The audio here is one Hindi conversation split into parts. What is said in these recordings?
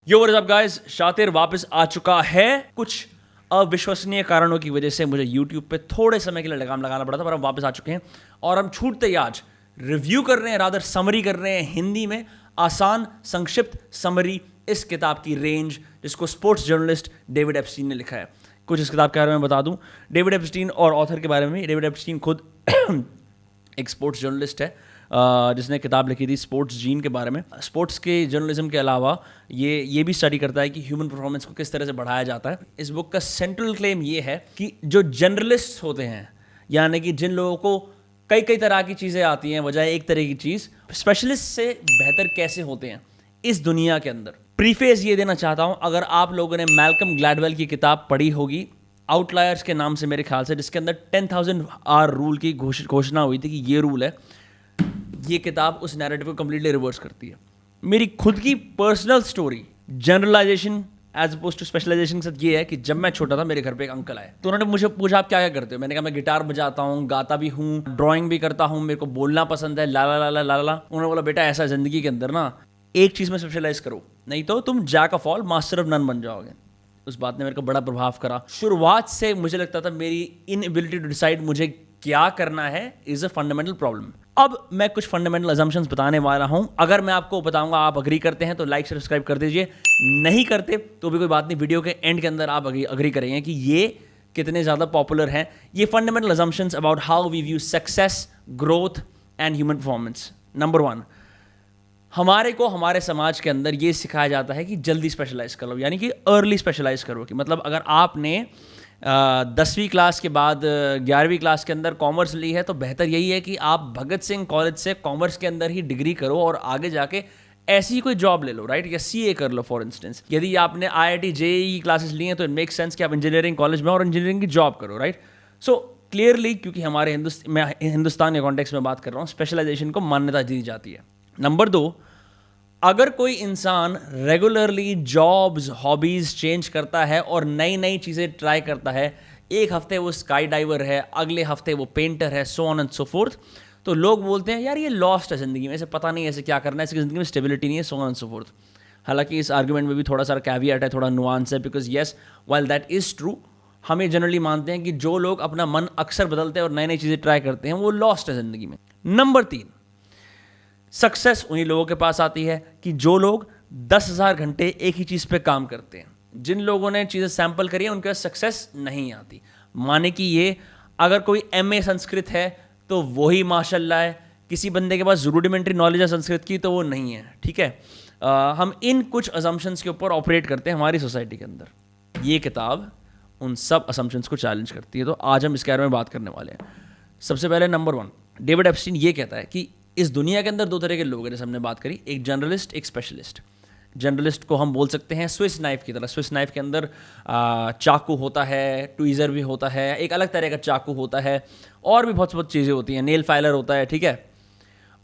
Yo what is up guys, शातिर वापस आ चुका है। कुछ अविश्वसनीय कारणों की वजह से मुझे YouTube पे थोड़े समय के लिए लगाम लगाना पड़ा था, पर हम वापस आ चुके हैं और हम छूटते ही आज रिव्यू कर रहे हैं, रादर समरी कर रहे हैं हिंदी में, आसान संक्षिप्त समरी इस किताब की रेंज जिसको स्पोर्ट्स जर्नलिस्ट डेविड एप्स्टीन ने लिखा है। कुछ इस किताब के बारे में बता दूं, डेविड एप्स्टीन और ऑथर के बारे में। डेविड एप्स्टीन खुद एक स्पोर्ट्स जर्नलिस्ट है जिसने किताब लिखी थी स्पोर्ट्स जीन के बारे में। स्पोर्ट्स के जर्नलिज्म के अलावा ये भी स्टडी करता है कि ह्यूमन परफॉर्मेंस को किस तरह से बढ़ाया जाता है। इस बुक का सेंट्रल क्लेम ये है कि जो जर्नलिस्ट होते हैं, यानी कि जिन लोगों को कई कई तरह की चीज़ें आती हैं बजाय एक तरह की चीज़, स्पेशलिस्ट से बेहतर कैसे होते हैं इस दुनिया के अंदर। प्रीफेस ये देना चाहता हूँ, अगर आप लोगों ने मैल्कम ग्लैडवेल की किताब पढ़ी होगी आउटलायर्स के नाम से मेरे ख्याल से, जिसके अंदर 10,000 आवर रूल की घोषणा हुई थी कि ये रूल है, ये किताब उस नैरेटिव को कंप्लीटली रिवर्स करती है। मेरी खुद की personal story generalization as oppose to specialization के साथ ये है कि जब मैं छोटा था मेरे घर पे एक अंकल आए, तो उन्होंने मुझे पूछा आप क्या क्या करते हो। मैंने कहा मैं गिटार बजाता हूँ, गाता भी हूँ, ड्राइंग भी करता हूँ, मेरे को बोलना पसंद है, ला ला ला ला ला ला। उन्होंने बोला बेटा ऐसा जिंदगी के अंदर ना एक चीज़ में स्पेशलाइज करो, नहीं तो तुम jack of all master of none बन जाओगे। उस बात ने मेरे को बड़ा प्रभाव करा। शुरुआत से मुझे लगता था मेरी इनएबिलिटी टू डिसाइड मुझे क्या करना है इज अ फंडामेंटल प्रॉब्लम। अब मैं कुछ फंडामेंटल अजम्पशंस बताने वाला हूं, अगर मैं आपको बताऊंगा आप अग्री करते हैं तो लाइक सब्सक्राइब कर दीजिए, नहीं करते तो भी कोई बात नहीं, वीडियो के एंड के अंदर आप अग्री करेंगे कि ये कितने ज़्यादा पॉपुलर हैं। ये fundamental assumptions about how we view success, growth and human performance. Number 1, हमारे को हमारे समाज के अंदर ये सिखाया जाता है कि जल्दी स्पेशलाइज करो, यानी कि अर्ली स्पेशलाइज करो। कि मतलब अगर आपने 10वीं क्लास के बाद 11वीं क्लास के अंदर कॉमर्स ली है तो बेहतर यही है कि आप भगत सिंह कॉलेज से कॉमर्स के अंदर ही डिग्री करो और आगे जाके ऐसी ही कोई जॉब ले लो, राइट, या CA कर लो फॉर इंस्टेंस। यदि आपने IIT JEE क्लासेस ली हैं तो इट मेक सेंस कि आप इंजीनियरिंग कॉलेज में और इंजीनियरिंग की जॉब करो, राइट। सो क्लियरली, क्योंकि हमारे मैं हिंदुस्तान के कॉन्टेक्स्ट में बात कर रहा हूँ, स्पेशलाइजेशन को मान्यता दी जाती है। नंबर 2, अगर कोई इंसान रेगुलरली जॉब्स, हॉबीज़ चेंज करता है और नई नई चीज़ें ट्राई करता है, एक हफ्ते वो स्काई डाइवर है, अगले हफ्ते वो पेंटर है, सो ऑन एंड सो फोर्थ, तो लोग बोलते हैं यार ये लॉस्ट है ज़िंदगी में, इसे पता नहीं ऐसे क्या करना है, इसकी ज़िंदगी में स्टेबिलिटी नहीं है, सो ऑन एंड सो फोर्थ। हालांकि इस आर्ग्यूमेंट में भी थोड़ा सा कैवियट है, थोड़ा नुआंस है, because yes while that is true, हमें जनरली मानते हैं कि जो लोग अपना मन अक्सर बदलते हैं और नई नई चीज़ें ट्राई करते हैं वो लॉस्ट है ज़िंदगी में। नंबर 3, सक्सेस उन्हीं लोगों के पास आती है कि जो लोग 10,000 घंटे एक ही चीज़ पे काम करते हैं। जिन लोगों ने चीज़ें सैंपल करी है उनके पास सक्सेस नहीं आती। माने कि ये अगर कोई MA संस्कृत है तो वही माशाल्लाह है, किसी बंदे के पास रूडिमेंट्री नॉलेज है संस्कृत की तो वो नहीं है, ठीक है। हम इन कुछ असम्पशंस के ऊपर ऑपरेट करते हैं हमारी सोसाइटी के अंदर। ये किताब उन सब असम्पशंस को चैलेंज करती है, तो आज हम इसके बारे में बात करने वाले हैं। सबसे पहले नंबर 1, डेविड एप्स्टीन ये कहता है कि इस दुनिया के अंदर 2 तरह के लोग हैं, जैसे हमने बात करी, एक जर्नलिस्ट, एक स्पेशलिस्ट। जर्नलिस्ट को हम बोल सकते हैं स्विस नाइफ की तरह। स्विस नाइफ के अंदर चाकू होता है, ट्वीज़र भी होता है, एक अलग तरह का चाकू होता है, और भी बहुत चीज़ें होती हैं, नेल फाइलर होता है, ठीक है।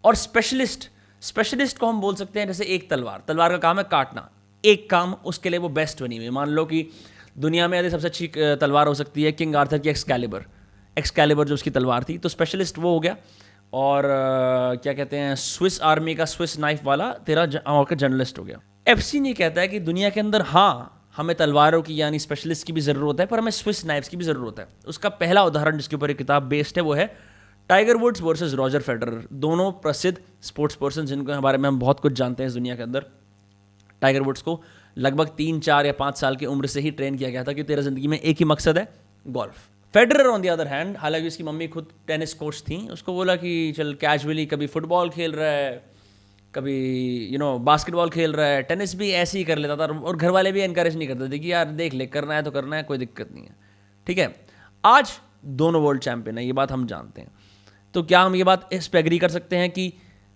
और स्पेशलिस्ट को हम बोल सकते हैं जैसे एक तलवार का काम है काटना, एक काम उसके लिए वो बेस्ट बनी हुई। मान लो कि दुनिया में यदि सबसे अच्छी तलवार हो सकती है किंग आर्थर की एक्सकैलिबर जो उसकी तलवार थी, तो स्पेशलिस्ट वो हो गया। और क्या कहते हैं, स्विस आर्मी का स्विस नाइफ वाला तेरा जर्नलिस्ट हो गया। एप्स्टीन ये कहता है कि दुनिया के अंदर हाँ हमें तलवारों की यानी स्पेशलिस्ट की भी ज़रूरत है, पर हमें स्विस नाइफ्स की भी ज़रूरत है। उसका पहला उदाहरण जिसके ऊपर एक किताब बेस्ड है वो है Tiger Woods versus Roger Federer, दोनों प्रसिद्ध स्पोर्ट्स पर्सन जिनके बारे में हम बहुत कुछ जानते हैं इस दुनिया के अंदर। टाइगर वुड्स को लगभग 3, 4 या 5 साल की उम्र से ही ट्रेन किया गया था कि तेरा ज़िंदगी में एक ही मकसद है, golf. Federer on the other hand, हालांकि उसकी मम्मी खुद टेनिस कोच थी, उसको बोला कि चल कैजुअली कभी फुटबॉल खेल रहा है, कभी बास्केटबॉल खेल रहा है, टेनिस भी ऐसे ही कर लेता था, और घर वाले भी एनकरेज नहीं करते थे कि यार देख ले, करना है तो करना है, कोई दिक्कत नहीं है, ठीक है। आज दोनों वर्ल्ड चैंपियन है, ये बात हम जानते हैं। तो क्या हम ये बात इस पर एग्री कर सकते हैं कि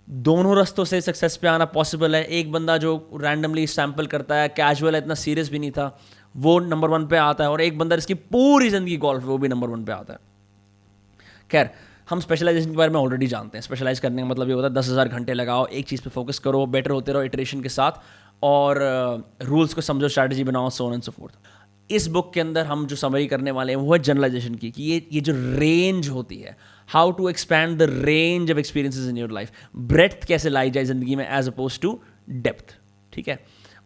दोनों रास्तों से सक्सेस पे आना पॉसिबल है? एक बंदा जो रैंडमली सैंपल करता है, कैजुअल है, इतना सीरियस भी नहीं था, वो नंबर 1 पे आता है, और एक बंदा जिसकी पूरी ज़िंदगी गोल्फ है वो भी नंबर 1 पे आता है। खैर, हम स्पेशलाइजेशन के बारे में ऑलरेडी जानते हैं। स्पेशलाइज करने का मतलब ये होता है 10,000 घंटे लगाओ, एक चीज़ पे फोकस करो, बेटर होते रहो इटरेशन के साथ, और रूल्स को समझो, स्ट्रैटेजी बनाओ, सो ऑन एंड सो फोर्थ। इस बुक के अंदर हम जो समरी करने वाले हैं वो है जनरलाइजेशन की, कि ये जो रेंज होती है, how to expand the range of experiences in your life, breadth कैसे लाई जाए ज़िंदगी में एज अपोज टू डेप्थ, ठीक है।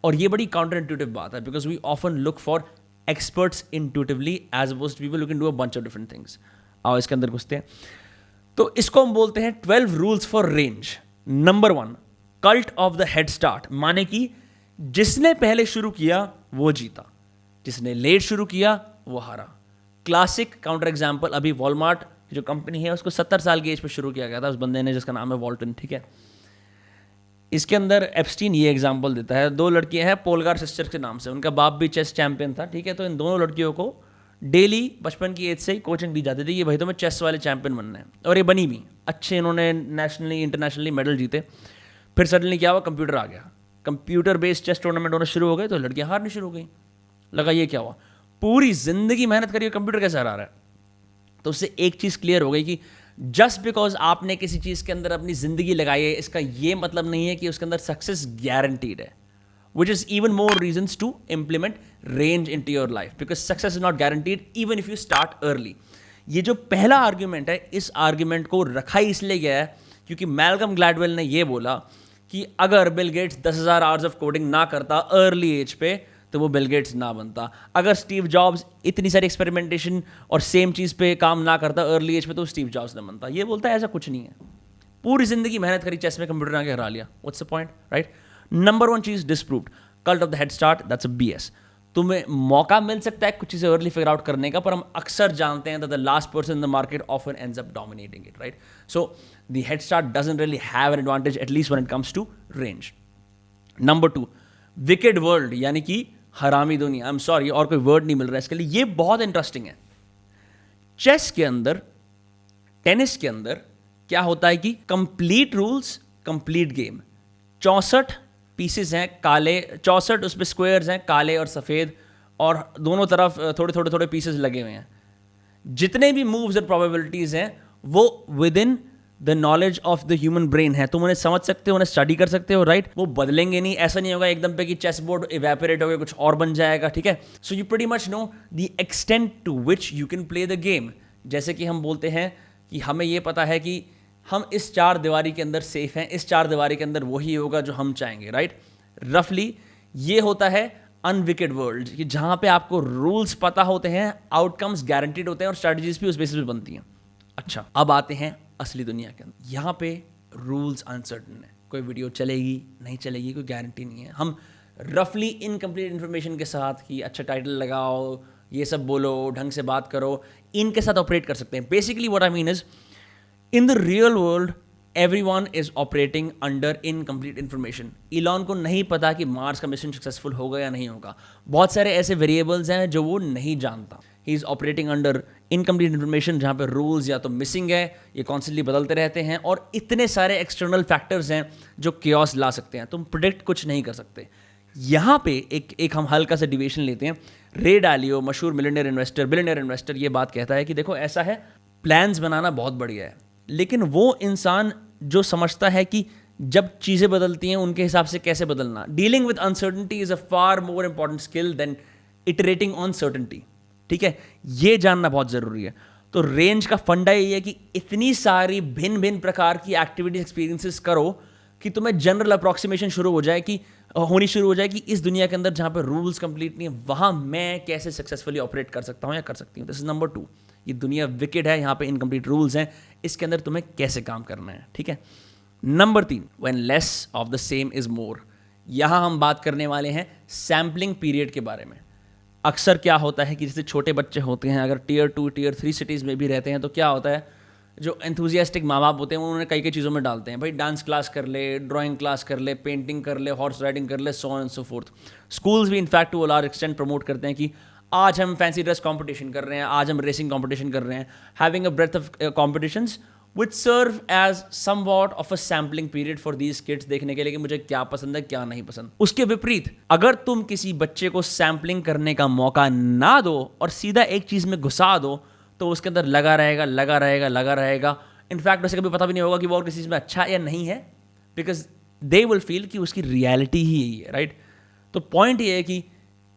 और ये बड़ी काउंटर इंट्यूटिव बात है, because we often look for experts intuitively as opposed to people who can do a bunch of different things. आओ इसके अंदर घुसते हैं। तो इसको हम बोलते हैं 12 rules for range. Number 1, cult of the head start, माने कि जिसने पहले शुरू किया वो जीता, जिसने लेट शुरू किया वो हारा। क्लासिक काउंटर एग्जाम्पल, अभी वॉलमार्ट जो कंपनी है उसको 70 साल की एज पे शुरू किया गया था उस बंदे ने जिसका नाम है वॉल्टन, ठीक है। इसके अंदर एप्स्टीन ये एग्जाम्पल देता है, 2 लड़कियां हैं पोलगार सिस्टर्स के नाम से, उनका बाप भी चेस चैंपियन था, ठीक है। तो इन दोनों लड़कियों को डेली बचपन की एज से ही कोचिंग दी जाती थी, ये भाई तुम्हें चेस वाले चैंपियन बनना है, और ये बनी भी अच्छे, इन्होंने नेशनली इंटरनेशनली मेडल जीते। फिर सडनली क्या हुआ, कंप्यूटर आ गया, कंप्यूटर बेस्ड चेस टूर्नामेंट होना शुरू हो गए, तो लड़कियां हारनी शुरू हो गई। लगा ये क्या हुआ, पूरी जिंदगी मेहनत करी कंप्यूटर कैसे हरा रहा है। तो उससे एक चीज़ क्लियर हो गई कि जस्ट बिकॉज आपने किसी चीज़ के अंदर अपनी ज़िंदगी लगाई है, इसका ये मतलब नहीं है कि उसके अंदर सक्सेस गारंटीड है। Which is even more reasons to implement range in to your life, because success is not guaranteed even if you start early. ये जो पहला आर्ग्यूमेंट है, इस आर्ग्यूमेंट को रखा ही इसलिए गया है क्योंकि मैल्कम ग्लैडवेल ने यह बोला कि अगर Bill Gates 10,000 hours of coding ना करता अर्ली एज पे तो वो बिल गेट्स ना बनता। अगर स्टीव जॉब्स इतनी सारी एक्सपेरिमेंटेशन और सेम चीज़ पे काम ना करता अर्ली एज पे तो स्टीव जॉब्स ना बनता। ये बोलता है ऐसा कुछ नहीं है, पूरी जिंदगी मेहनत करी, चेस में कंप्यूटर आके हरा लिया, what's the point, right. Number 1 cheese disproved, cult of the head start, that's a BS। तुम्हें मौका मिल सकता है कुछ चीज़ें अर्ली फिगर आउट करने का, पर हम अक्सर जानते हैं that the last person in the market often ends up dominating it, right. So the head start doesn't really have an advantage at least when it comes to range. Number 2, wicked world, यानी कि हरामी दुनिया। आई एम सॉरी, और कोई वर्ड नहीं मिल रहा है इसके लिए। ये बहुत इंटरेस्टिंग है। चेस के अंदर, टेनिस के अंदर क्या होता है कि complete rules, complete game. 64 pieces हैं काले, 64 उसमें स्क्वायर्स हैं काले और सफ़ेद, और दोनों तरफ थोड़े थोड़े पीसेस लगे हुए हैं। जितने भी मूव्स और प्रोबेबिलिटीज़ हैं वो with in the knowledge of the human brain है। तुम उन्हें समझ सकते हो, उन्हें स्टडी कर सकते हो, राइट। वो बदलेंगे नहीं, ऐसा नहीं होगा एकदम पे कि चेस बोर्ड इवेपोरेट हो गया कुछ और बन जाएगा, ठीक है। So you pretty much know the extent to which you can play the game. जैसे कि हम बोलते हैं कि हमें ये पता है कि हम इस 4 दीवारी के अंदर सेफ हैं, इस 4 दीवारी के अंदर वही होगा जो हम चाहेंगे, राइट। रफली ये होता है अनविकेड वर्ल्ड, कि जहाँ पे आपको रूल्स पता होते हैं, आउटकम्स गारंटीड होते हैं और स्ट्रैटेजीज भी उस बेसिस पे बनती हैं। अच्छा, अब आते हैं असली दुनिया के अंदर। यहाँ पे रूल्स अनसर्टन है, कोई वीडियो चलेगी नहीं चलेगी कोई गारंटी नहीं है। हम रफली इनकम्प्लीट इन्फॉर्मेशन के साथ कि अच्छा टाइटल लगाओ, ये सब बोलो, ढंग से बात करो, इनके साथ ऑपरेट कर सकते हैं। Basically what I mean is in the real world everyone is operating under incomplete information. Elon को नहीं पता कि मार्स का मिशन सक्सेसफुल होगा या नहीं होगा, बहुत सारे ऐसे वेरिएबल्स हैं जो वो नहीं जानता। He is operating under incomplete information, जहाँ पे रूल्स या तो मिसिंग है, ये कॉन्स्टेंटली बदलते रहते हैं, और इतने सारे एक्सटर्नल फैक्टर्स हैं जो केओस ला सकते हैं, तुम प्रिडिक्ट कुछ नहीं कर सकते। यहाँ पे एक हम हल्का सा डिविएशन लेते हैं। रे डालियो, मशहूर बिलियनियर इन्वेस्टर, ये बात कहता है कि देखो ऐसा है, प्लान्स बनाना बहुत बढ़िया है, लेकिन वो इंसान जो समझता है कि जब चीज़ें बदलती हैं उनके हिसाब से कैसे बदलना, dealing with uncertainty is a far more important skill than iterating on certainty, ठीक है। ये जानना बहुत ज़रूरी है। तो रेंज का फंडा ये है कि इतनी सारी भिन्न भिन्न प्रकार की एक्टिविटीज एक्सपीरियंसेस करो कि तुम्हें जनरल अप्रॉक्सीमेशन होनी शुरू हो जाए कि इस दुनिया के अंदर जहाँ पे रूल्स कंप्लीट नहीं है, वहाँ मैं कैसे सक्सेसफुली ऑपरेट कर सकता हूँ या कर सकती हूँ। This is number 2। ये दुनिया विकेड है, यहाँ पे इनकम्प्लीट रूल्स हैं, इसके अंदर तुम्हें कैसे काम करना है, ठीक है। Number 3, when less of the same is more. यहाँ हम बात करने वाले हैं सैम्पलिंग पीरियड के बारे में। अक्सर क्या होता है कि जैसे छोटे बच्चे होते हैं, अगर Tier 2 Tier 3 सिटीज़ में भी रहते हैं, तो क्या होता है, जो एंथुजियास्टिक माँ बाप होते हैं उन्होंने कई चीज़ों में डालते हैं, भाई डांस क्लास कर ले, ड्राइंग क्लास कर ले, पेंटिंग कर ले, हॉर्स राइडिंग कर ले, so on and so forth. Schools भी in fact to a large extent promote करते हैं कि आज हम फैंसी ड्रेस कंपटीशन कर रहे हैं, आज हम रेसिंग कंपटीशन कर रहे हैं, having a breadth of competitions which serve as somewhat of a sampling period for these kids, देखने के लिए कि मुझे क्या पसंद है क्या नहीं पसंद। उसके विपरीत अगर तुम किसी बच्चे को सैम्पलिंग करने का मौका ना दो और सीधा एक चीज़ में घुसा दो, तो उसके अंदर लगा रहेगा। इनफैक्ट उसे कभी पता भी नहीं होगा कि वो और किसी चीज़ में अच्छा या नहीं है, बिकॉज दे विल फील कि उसकी रियलिटी ही यही है, राइट। तो पॉइंट ये है कि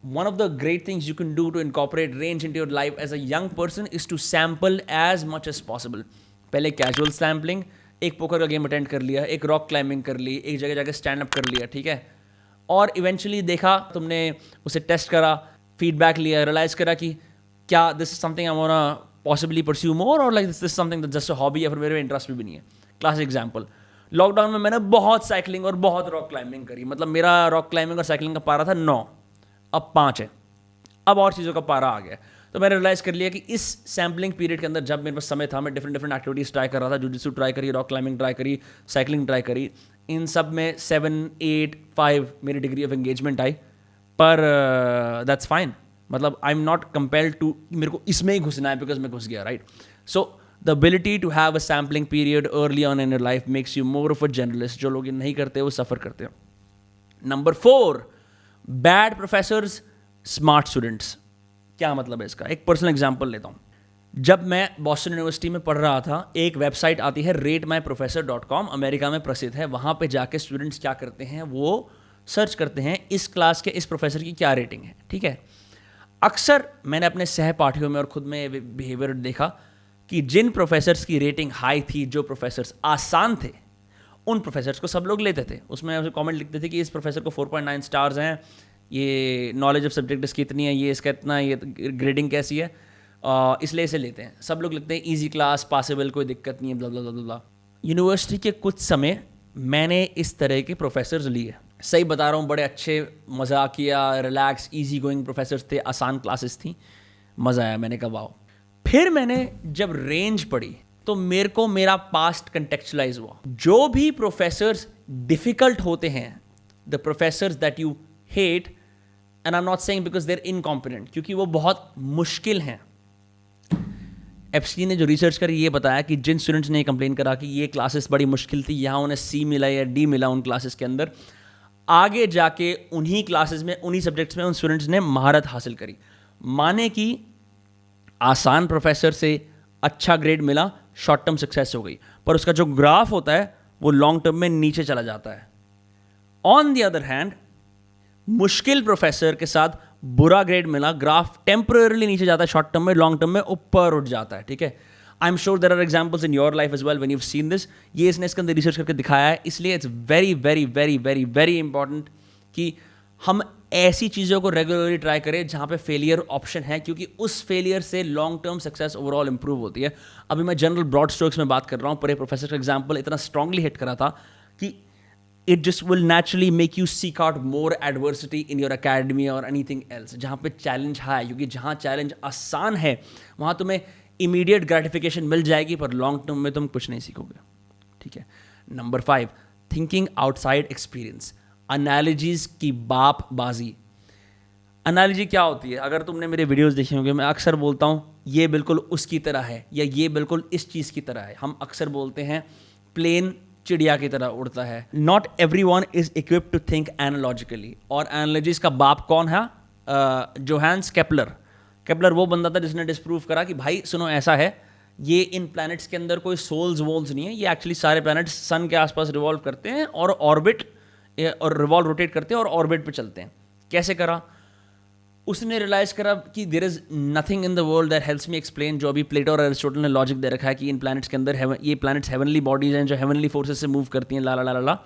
one of the great things you can do to incorporate range into your life as a young person is to sample as much as possible. पहले कैजुअल सैम्पलिंग, एक पोकर का गेम अटेंड कर लिया, एक रॉक क्लाइंबिंग कर ली, एक जगह जाके स्टैंड अप कर लिया, ठीक है। और इवेंचुअली देखा, तुमने उसे टेस्ट करा, फीडबैक लिया, रियलाइज करा कि क्या this is something I wanna possibly pursue more, और like this is something that just a hobby, या फिर मेरे इंटरेस्ट भी नहीं है. क्लासिक एग्जाम्पल, लॉकडाउन में मैंने बहुत साइकिलिंग और बहुत रॉक क्लाइंबिंग करी. मतलब मेरा रॉक क्लाइंबिंग और साइकिलिंग का पारा था 9, अब 5 है. अब और चीज़ों का पारा आ गया. तो मैंने रियलाइज़ कर लिया कि इस सैम्पलिंग पीरियड के अंदर जब मेरे पास समय था, मैं डिफरेंट एक्टिविटीज़ ट्राई कर रहा था. जुजित्सु ट्राई करी, रॉक क्लाइंबिंग ट्राई करी, साइकिलिंग ट्राई करी. इन सब में 7, 8, 5 मेरी डिग्री ऑफ एंगेजमेंट आई. पर दैट्स फाइन. मतलब I am not compelled to मेरे को इसमें ही घुसना है बिकॉज मैं घुस गया, right. So the ability to have a sampling period early on in your life makes you more of a journalist. जो लोग ये नहीं करते वो सफ़र करते हैं. Number 4, bad professors, smart students. क्या मतलब है इसका? एक पर्सनल एग्जांपल लेता हूँ. जब मैं बॉस्टन यूनिवर्सिटी में पढ़ रहा था, एक वेबसाइट आती है ratemyprofessor.com, अमेरिका में प्रसिद्ध है. वहाँ पे जाके स्टूडेंट्स क्या करते हैं, वो सर्च करते हैं इस क्लास के इस प्रोफेसर की क्या रेटिंग है. ठीक है. अक्सर मैंने अपने सहपाठियों में और खुद में बिहेवियर देखा कि जिन प्रोफेसर्स की रेटिंग हाई थी, जो प्रोफेसर्स आसान थे, उन प्रोफेसर्स को सब लोग लेते थे. उसमें कमेंट लिखते थे कि इस प्रोफेसर को 4.9 स्टार्स हैं, ये नॉलेज ऑफ सब्जेक्ट इसकी इतनी है, ये इसका इतना, ये ग्रेडिंग कैसी है, इसलिए इसे लेते हैं. सब लोग लिखते हैं इजी क्लास, पासिबल, कोई दिक्कत नहीं है, ब्ला ब्ला ब्ला ब्ला. यूनिवर्सिटी के कुछ समय मैंने इस तरह के प्रोफेसर्स लिए. सही बता रहा हूँ, बड़े अच्छे, मजाकिया, रिलैक्स, इजी गोइंग प्रोफेसर्स थे, आसान क्लासेस थी, मज़ा आया. मैंने कहा वाओ. फिर मैंने जब रेंज पढ़ी तो मेरे को मेरा पास्ट कंटेक्चुअलाइज हुआ. जो भी प्रोफेसर्स डिफ़िकल्ट होते हैं, the professors that you hate, and I am not saying because they are incompetent, क्योंकि वो बहुत मुश्किल हैं. एप्स्टीन ने जो रिसर्च करी ये बताया कि जिन स्टूडेंट्स ने कंप्लेन करा कि ये क्लासेस बड़ी मुश्किल थी, यहाँ उन्हें C मिला या D मिला उन क्लासेस के अंदर, आगे जाके उन्हीं क्लासेस में, उन्हीं सब्जेक्ट्स में उन स्टूडेंट्स ने महारत हासिल करी. माने कि आसान प्रोफेसर से अच्छा ग्रेड मिला, शॉर्ट टर्म सक्सेस हो गई, पर उसका जो ग्राफ होता है वो लॉन्ग टर्म में नीचे चला जाता है. ऑन द अदर हैंड, मुश्किल प्रोफेसर के साथ बुरा ग्रेड मिला, ग्राफ टेम्पररी नीचे जाता है, शॉर्ट टर्म में, लॉन्ग टर्म में ऊपर उठ जाता है. ठीक है. I am sure there are examples in your life as well when you have seen this. ये इसने इसके अंदर रिसर्च करके दिखाया है. इसलिए it's very very very very very important कि हम ऐसी चीज़ों को रेगुलरली ट्राई करें जहाँ पे फेलियर ऑप्शन है, क्योंकि उस फेलियर से long term success overall improve होती है. अभी मैं जनरल ब्रॉड स्ट्रोक्स में बात कर रहा हूँ, पर एक प्रोफेसर का एग्जाम्पल इतना स्ट्रांगली हिट करा था कि it just will naturally make you seek out more adversity in your academy or anything else. जहाँ पे चैलेंज है, क्योंकि जहाँ चैलेंज आसान है वहाँ तुम्हें इमीडिएट ग्रेटिफिकेशन मिल जाएगी, पर लॉन्ग टर्म में तुम कुछ नहीं सीखोगे. ठीक है. Number 5, thinking outside experience. Analogies की बाजी. एनालॉजी क्या होती है? अगर तुमने मेरे वीडियोस देखे होंगे, मैं अक्सर बोलता हूँ ये बिल्कुल उसकी तरह है, या ये बिल्कुल इस चीज़ की तरह है. हम अक्सर बोलते हैं प्लेन चिड़िया की तरह उड़ता है. Not everyone is equipped to think analogically. और एनालॉजीज का बाप कौन है? Johannes Kepler. केपलर वो बंदा था जिसने डिस्प्रूव करा कि भाई सुनो, ऐसा है, ये इन प्लैनेट्स के अंदर कोई सोल्स वोल्स नहीं है, ये एक्चुअली सारे प्लैनेट्स सन के आसपास रिवॉल्व करते हैं और ऑर्बिट और रिवॉल्व रोटेट करते हैं और ऑर्बिट पे चलते हैं. कैसे करा? उसने रियलाइज करा कि there is nothing in the world that helps me explain, जो अभी प्लेटो और एरिस्टोटल ने लॉजिक दे रखा है कि इन प्लैनेट्स के अंदर ये प्लैनेट्स हेवनली बॉडीज हैं जो हेवनली फोर्सेस से मूव करती हैं, ला ला ला ला.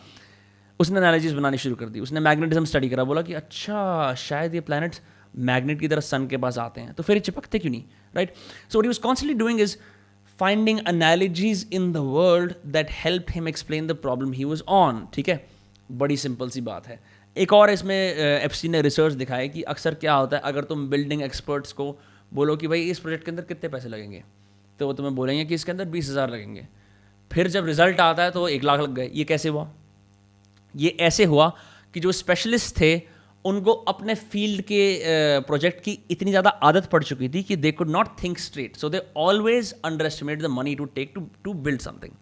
उसने एनालिसिस बनानी शुरू कर दी. उसने मैग्नेटिज्म स्टडी करा, बोला कि अच्छा शायद ये प्लैनेट्स मैग्नेट की तरह सन के पास आते हैं, तो फिर ये चिपकते क्यों नहीं, right. So what he was constantly doing is finding analogies in the world that help him explain the problem he was on. ठीक है. बड़ी सिंपल सी बात है. एक और इसमें एप्स्टीन ने रिसर्च दिखाया कि अक्सर क्या होता है, अगर तुम बिल्डिंग एक्सपर्ट्स को बोलो कि भाई इस प्रोजेक्ट के अंदर कितने पैसे लगेंगे, तो वो तुम्हें बोलेंगे कि इसके अंदर 20,000 लगेंगे. फिर जब रिजल्ट आता है तो 1 लाख लग गए. ये कैसे हुआ? ये ऐसे हुआ कि जो स्पेशलिस्ट थे उनको अपने फील्ड के प्रोजेक्ट की इतनी ज़्यादा आदत पड़ चुकी थी कि they could not think straight, so they always underestimate the money to take to build something.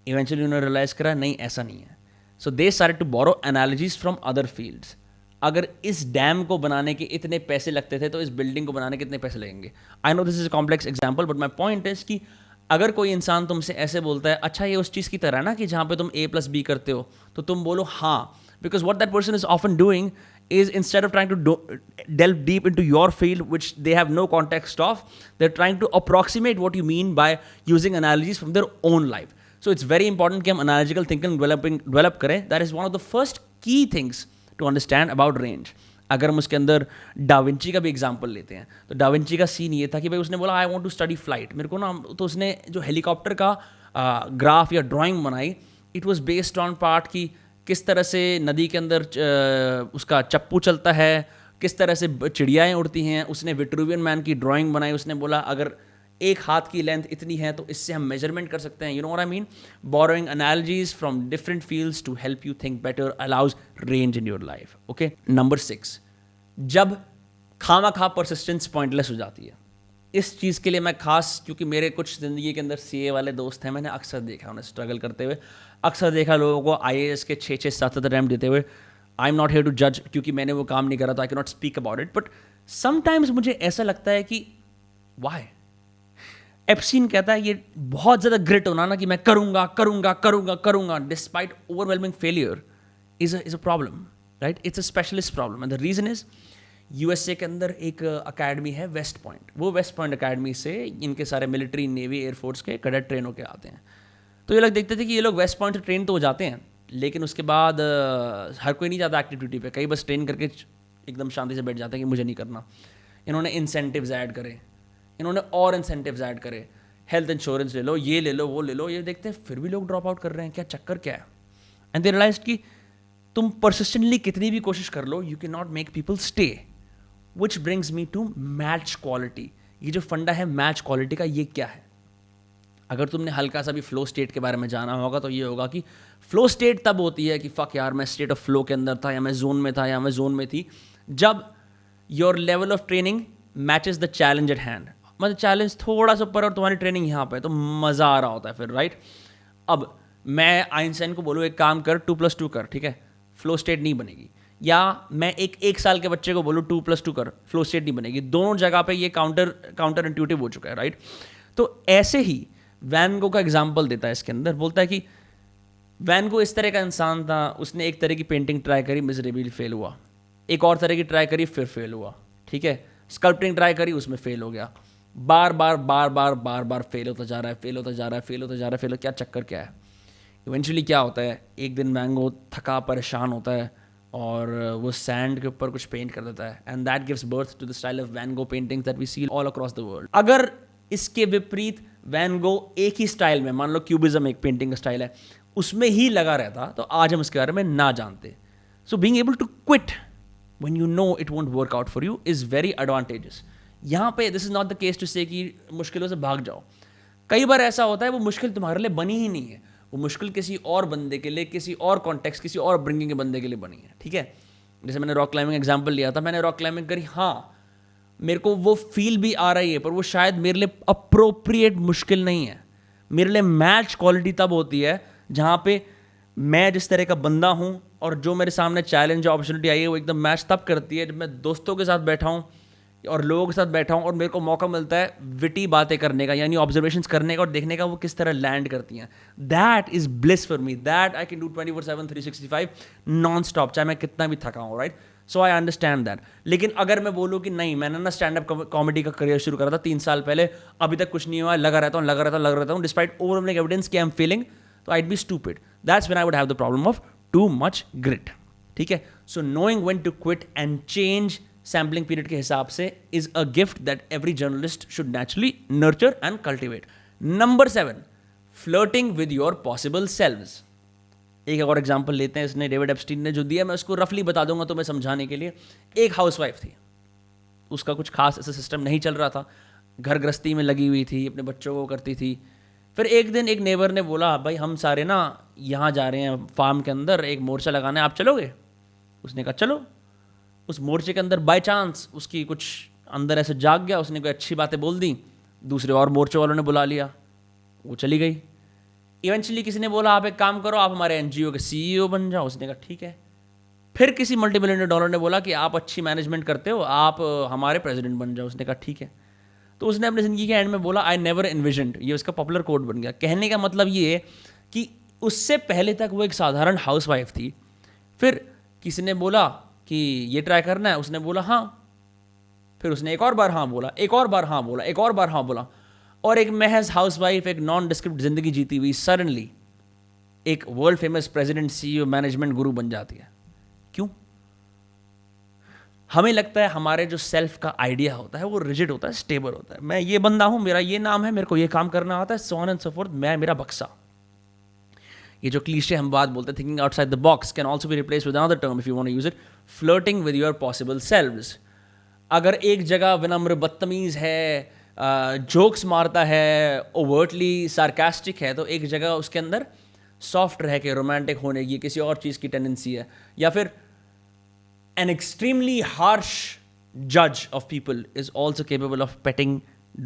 Eventually उन्होंने रियलाइज करा नहीं, ऐसा नहीं है. So they started to borrow analogies from other fields. अगर इस डैम को बनाने के इतने पैसे लगते थे तो इस बिल्डिंग को बनाने के कितने पैसे लगेंगे. I know this is a complex example, but my point is कि अगर कोई इंसान तुमसे ऐसे बोलता है अच्छा ये उस चीज़ की तरह है ना कि जहाँ पे तुम A+B करते हो, तो तुम बोलो हाँ, because what that person is often doing is instead of trying to delve deep into your field, which they have no context of, they're trying to approximate what you mean by using analogies from their own life. So it's very important कि हम analogical thinking develop करें. That is one of the first key things to understand about range. अगर हम उसके अंदर डाविंची का भी एग्जांपल लेते हैं तो डाविंची का सीन ये था कि भाई उसने बोला I want to study flight. मेरे को ना, तो उसने जो हेलीकॉप्टर का ग्राफ या ड्राइंग बनाई, it was based on part कि किस तरह से नदी के अंदर उसका चप्पू चलता है, किस तरह से चिड़ियाएँ उड़ती हैं. उसने विट्रूवियन मैन की ड्राइंग बनाई. उसने बोला अगर एक हाथ की लेंथ इतनी है तो इससे हम मेजरमेंट कर सकते हैं. You know what I mean? Borrowing analogies from different fields to help you think better allows range in your life. Okay. Number 6, जब खामा खा परसिस्टेंस पॉइंटलेस हो जाती है. इस चीज़ के लिए मैं खास, क्योंकि मेरे कुछ ज़िंदगी के अंदर सीए वाले दोस्त हैं, मैंने अक्सर देखा उन्हें स्ट्रगल करते हुए, अक्सर देखा लोगों को आईएएस के 6-6 7 रैंक देते हुए. I am not here to जज, क्योंकि मैंने वो काम नहीं करा तो I can not speak about it. But sometimes मुझे ऐसा लगता है कि वाई. एप्स्टीन कहता है ये बहुत ज़्यादा ग्रिट होना ना, कि मैं करूँगा करूँगा करूँगा करूँगा despite overwhelming failure is a problem, right? It's a specialist problem. And the reason is USA के अंदर एक अकेडमी है वेस्ट पॉइंट. वो वेस्ट पॉइंट अकेडमी से इनके सारे मिलिट्री, नेवी, एयरफोर्स के कैडेट ट्रेन होके आते हैं. तो ये लोग देखते थे कि ये लोग वेस्ट पॉइंट से ट्रेन तो हो जाते हैं, लेकिन उसके बाद हर कोई नहीं जाता एक्टिव ड्यूटी पे. कई बस ट्रेन करके एकदम शांति से बैठ जाते हैं कि मुझे नहीं करना. इन्होंने इंसेंटिव्स ऐड करे, इन्होंने और इंसेंटिव्स ऐड करे, हेल्थ इंश्योरेंस ले लो, ये ले लो, वो ले लो. ये देखते हैं फिर भी लोग ड्रॉप आउट कर रहे हैं, क्या चक्कर क्या है? एंड दे रियलाइज कि तुम परसिस्टेंटली कितनी भी कोशिश कर लो, you can not make people stay. Which brings me to match quality. ये जो फंडा है मैच क्वालिटी का, ये क्या है? अगर तुमने हल्का सा भी फ्लो स्टेट के बारे में जाना होगा तो ये होगा कि फ्लो स्टेट तब होती है कि फक यार मैं स्टेट ऑफ फ्लो के अंदर था, या मैं जोन में था, या मैं जोन में थी, जब your level of training matches the challenge eight hand. मतलब चैलेंज थोड़ा सा ऊपर और तुम्हारी ट्रेनिंग यहाँ पे, तो मज़ा आ रहा होता है फिर, राइट? अब मैं आइंस्टाइन को बोलूँ एक काम कर, 2+2 कर, ठीक है, फ्लो स्टेट नहीं बनेगी. या मैं एक साल के बच्चे को बोलूँ 2+2 कर, फ्लो स्टेट नहीं बनेगी. दोनों जगह पे ये काउंटर इंट्यूटिव हो चुका है, राइट? तो ऐसे ही वैन गो का एग्जाम्पल देता है इसके अंदर. बोलता है कि वैन गो इस तरह का इंसान था, उसने एक तरह की पेंटिंग ट्राई करी, मिजरेबली फेल हुआ. एक और तरह की ट्राई करी, फिर फेल हुआ, ठीक है. स्कल्पटिंग ट्राई करी, उसमें फेल हो गया. बार बार फेल होता जा रहा है, फेल होता जा रहा है, फेल होता जा रहा है, फेल. क्या चक्कर क्या है? इवेंचुअली क्या होता है, एक दिन वैन गो थका परेशान होता है और वो सैंड के ऊपर कुछ पेंट कर देता है. And that gives birth to the style of Van Gogh paintings that we see all across the world. अगर इसके विपरीत वैन गो एक ही स्टाइल में, मान लो क्यूबिज्म एक पेंटिंग का स्टाइल है, उसमें ही लगा रहता, तो आज हम उसके बारे में ना जानते. So being able to quit when you know it won't work out for you is very advantageous. यहाँ पे this is not the case to say कि मुश्किलों से भाग जाओ. कई बार ऐसा होता है वो मुश्किल तुम्हारे लिए बनी ही नहीं है, वो मुश्किल किसी और बंदे के लिए, किसी और कॉन्टेक्स्ट, किसी और ब्रिंगिंग के बंदे के लिए बनी है, ठीक है. जैसे मैंने रॉक क्लाइंबिंग एग्जाम्पल लिया था, मैंने रॉक क्लाइंबिंग करी, हाँ मेरे को वो फील भी आ रही है, पर वो शायद मेरे लिए अप्रोप्रिएट मुश्किल नहीं है. मेरे लिए मैच क्वालिटी तब होती है जहाँ पे मैं जिस तरह का बंदा हूँ और जो मेरे सामने चैलेंज अपॉर्चुनिटी आई है वो एकदम मैच तब करती है जब मैं दोस्तों के साथ बैठा हूँ और लोगों के साथ बैठा हूँ और मेरे को मौका मिलता है विटी बातें करने का, यानी ऑब्जर्वेशंस करने का और देखने का वो किस तरह लैंड करती हैं. That is bliss for me, that I can do 24/7 365 non stop, चाहे मैं कितना भी थका हूँ, right? So I understand that. लेकिन अगर मैं बोलूँ कि नहीं, मैंने ना स्टैंड अप कॉमेडी का करियर शुरू करा था 3 साल पहले, अभी तक कुछ नहीं हुआ, लगा रहता हूँ डिस्पाइट ओवरवेलमिंग एविडेंस कि आई एम फेलिंग, तो I be stupid. That's when I would have the problem of too much grit, ठीक है. So knowing when to quit and change sampling period के हिसाब से is a gift that every journalist should naturally nurture and cultivate. Number 7, flirting with your possible selves. एक और एग्जाम्पल लेते हैं, इसने डेविड एप्स्टीन ने जो दिया, मैं उसको रफली बता दूंगा तुम्हें समझाने के लिए. एक हाउसवाइफ थी, उसका कुछ खास ऐसा सिस्टम नहीं चल रहा था, घर गृहस्थी में लगी हुई थी, अपने बच्चों को करती थी. फिर एक दिन एक नेबर ने बोला, भाई हम सारे ना यहाँ जा रहे हैं फार्म के अंदर एक मोर्चा लगाना है, आप चलोगे? उसने कहा चलो. उस मोर्चे के अंदर बाय चांस उसकी कुछ अंदर ऐसे जाग गया, उसने कोई अच्छी बातें बोल दी, दूसरे और मोर्चे वालों ने बुला लिया, वो चली गई. इवेंचुअली किसी ने बोला आप एक काम करो, आप हमारे एनजीओ के सीईओ बन जाओ. उसने कहा ठीक है. फिर किसी मल्टी-मिलियनर डॉलर ने बोला कि आप अच्छी मैनेजमेंट करते हो, आप हमारे प्रेसिडेंट बन जाओ. उसने कहा ठीक है. तो उसने अपनी ज़िंदगी के एंड में बोला आई नेवर इन्विजन्ड, ये उसका पॉपुलर कोड बन गया. कहने का मतलब ये है कि उससे पहले तक वो एक साधारण हाउसवाइफ थी. फिर किसी ने बोला कि ये ट्राई करना है, उसने बोला हाँ. फिर उसने एक और बार हाँ बोला, एक और बार हाँ बोला, एक और बार हाँ बोला, और एक महज हाउसवाइफ, एक नॉन डिस्क्रिप्ट जिंदगी जीती हुई सडनली एक world famous president, CEO, management गुरु बन जाती है. क्यों? हमें लगता है हमारे जो सेल्फ का आइडिया होता है वो रिजिड होता है, स्टेबल होता है। मैं ये बंदा हूँ, मेरा ये नाम है, मेरे को ये काम करना आता है, सो ऑन एंड सो फोर्थ, मैं मेरा बक्सा। ये जो क्लीशे हम बात बोलते हैं, thinking outside the box, can also be replace with another term if you want to use it, flirting with your possible selves. अगर एक जगह विनम्र बदतमीज है, जोक्स मारता है, ओवर्टली सार्कास्टिक है, तो एक जगह उसके अंदर सॉफ्ट रह के रोमांटिक होने की किसी और चीज़ की टेंडेंसी है। या फिर an extremely harsh judge of people is also capable of petting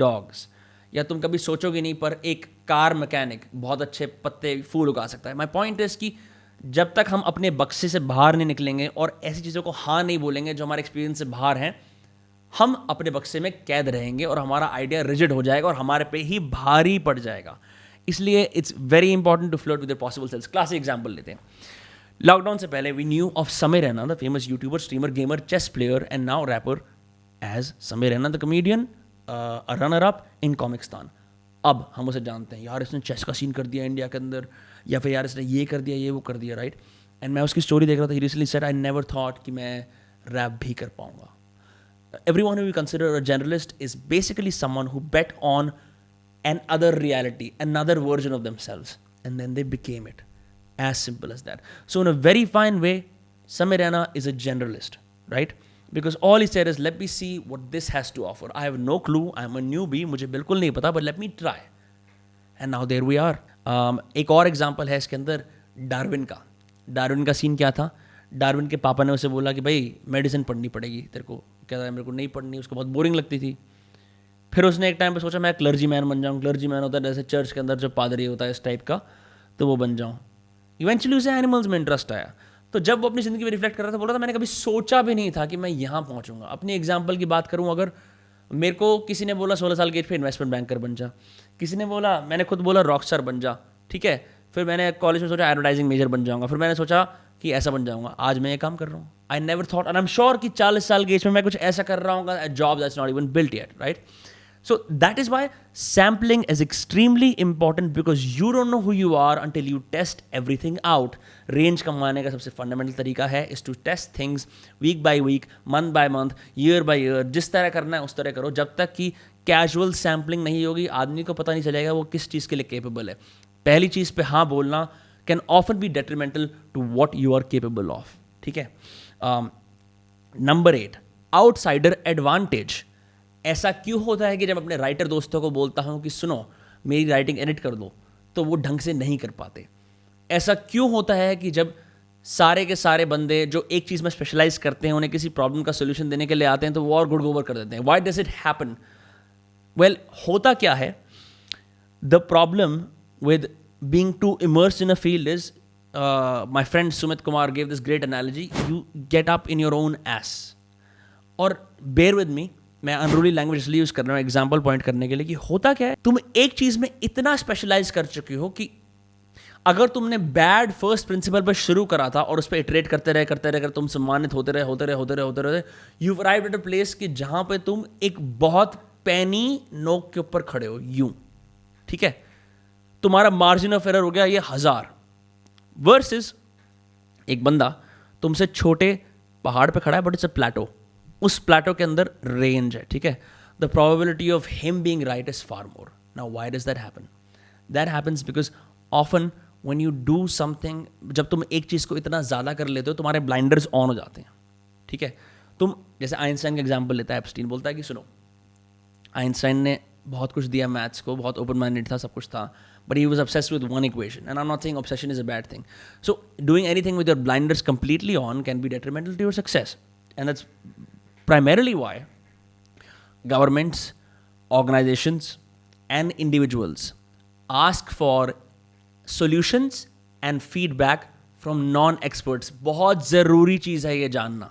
dogs. या तुम कभी सोचोगे नहीं पर एक कार मैकेनिक बहुत अच्छे पत्ते फूल उगा सकता है। माई पॉइंट इज कि जब तक हम अपने बक्से से बाहर नहीं निकलेंगे और ऐसी चीज़ों को हाँ नहीं बोलेंगे जो हमारे एक्सपीरियंस से बाहर हैं, हम अपने बक्से में कैद रहेंगे और हमारा आइडिया रिजिड हो जाएगा और हमारे पे ही भारी पड़ जाएगा। इसलिए it's very important to flirt with your possible selves. Classic example लेते हैं। लॉकडाउन से पहले we knew of Sameer Raina, the famous YouTuber, streamer, gamer, chess player and now rapper as Sameer Raina the comedian, a runner up in Comicstaan. अब हम उसे जानते हैं, यार इसने चेस का सीन कर दिया इंडिया के अंदर, या फिर यार इसने ये कर दिया, ये वो कर दिया, राइट। एंड मैं उसकी स्टोरी देख रहा था, he recently said I never thought कि मैं रैप भी कर पाऊंगा। Everyone who we consider a generalist is basically someone who bet on an other reality, another version of themselves, and then they became it. As simple as that. So in a very fine way, Samir Raina is a generalist, right? Because all he said is, let me see what this has to offer. I have no clue. I'm a newbie. मुझे बिल्कुल नहीं पता, but let me try. And now there we are. एक और एग्जाम्पल है इसके अंदर डार्विन का। डार्विन का सीन क्या था? डार्विन के पापा ने उसे बोला कि भाई मेडिसिन पढ़नी पड़ेगी तेरे को। कहता है मेरे को नहीं पढ़नी, उसको बहुत बोरिंग लगती थी। फिर उसने एक टाइम पे सोचा मैं क्लर्जी मैन बन जाऊँ। क्लर्जी मैन होता है जैसे चर्च के अंदर जो पादरी होता है इस टाइप का, तो वो बन जाऊँ। इवेंचुअली उसे एनिमल्स में इंटरेस्ट आया। तो जब वो अपनी ज़िंदगी में रिफ्लेक्ट कर रहा था, बोल रहा था मैंने कभी सोचा भी नहीं था कि मैं यहाँ पहुँचूंगा। अपनी एग्जाम्पल की बात करूँ, अगर मेरे को किसी ने बोला 16 साल के एज पे इन्वेस्टमेंट बैंकर बन जा, किसी ने बोला, मैंने खुद बोला रॉकस्टार बन जा, ठीक है। फिर मैंने कॉलेज में सोचा एडवर्टाइजिंग मेजर बन जाऊँगा, फिर मैंने सोचा कि ऐसा बन जाऊँगा। आज मैं ये काम कर रहा हूँ। आई never thought, and I am sure कि 40 साल के एज में मैं कुछ ऐसा कर रहा हूँ, job that's not even built yet, right. So that is why sampling is extremely important, because you don't know who you are until you test everything out. Range कमाने का सबसे fundamental तरीका है is to test things week by week, month by month, year by year. जिस तरह करना है उस तरह करो। जब तक कि casual sampling नहीं होगी, आदमी को पता नहीं चलेगा वो किस चीज़ के लिए capable है। पहली चीज़ पे हाँ बोलना can often be detrimental to what you are capable of. ठीक है। Number 8, outsider advantage. ऐसा क्यों होता है कि जब अपने राइटर दोस्तों को बोलता हूँ कि सुनो मेरी राइटिंग एडिट कर दो, तो वो ढंग से नहीं कर पाते? ऐसा क्यों होता है कि जब सारे के सारे बंदे जो एक चीज़ में स्पेशलाइज करते हैं, उन्हें किसी प्रॉब्लम का सोल्यूशन देने के लिए आते हैं तो वो और गुड़ गोबर कर देते हैं? Why does it happen? Well, होता क्या है, the problem with being too immersed in a field is, my friend Sumit Kumar gave this great analogy, you get up in your own ass. और बेयर विद मी, मैं अनरूली लैंग्वेज इसलिए यूज़ कर रहा हूँ एग्जाम्पल पॉइंट करने के लिए कि होता क्या है, तुम एक चीज़ में इतना स्पेशलाइज कर चुके हो कि अगर तुमने बैड फर्स्ट प्रिंसिपल पर शुरू करा था और उस पर इटरेट करते रहे तुम सम्मानित होते रहे, you arrived at a place कि जहाँ पे तुम एक बहुत पैनी नोक के ऊपर खड़े हो, यूं, ठीक है। तुम्हारा मार्जिन ऑफ एरर हो गया ये 1000, वर्सेस एक बंदा तुमसे छोटे पहाड़ पे खड़ा है बट इट्स अ प्लेटो। उस प्लेटो के अंदर रेंज है, ठीक है। The probability of him being right is far more. Now why does that happen? That happens because often when you do something, जब तुम एक चीज़ को इतना ज़्यादा कर लेते हो तुम्हारे ब्लाइंडर्स ऑन हो जाते हैं, ठीक है। तुम जैसे आइंस्टाइन का एग्जाम्पल लेता है, एप्स्टीन बोलता है कि सुनो आइंस्टाइन ने बहुत कुछ दिया मैथ्स को, बहुत ओपन माइंडेड था, सब कुछ था, but he was obsessed with one equation. And I'm not saying obsession is a bad thing. So doing anything with your blinders completely on can be detrimental to your success. And that's primarily why governments, organizations, and individuals ask for solutions and feedback from non-experts. बहुत ज़रूरी चीज़ है ये जानना।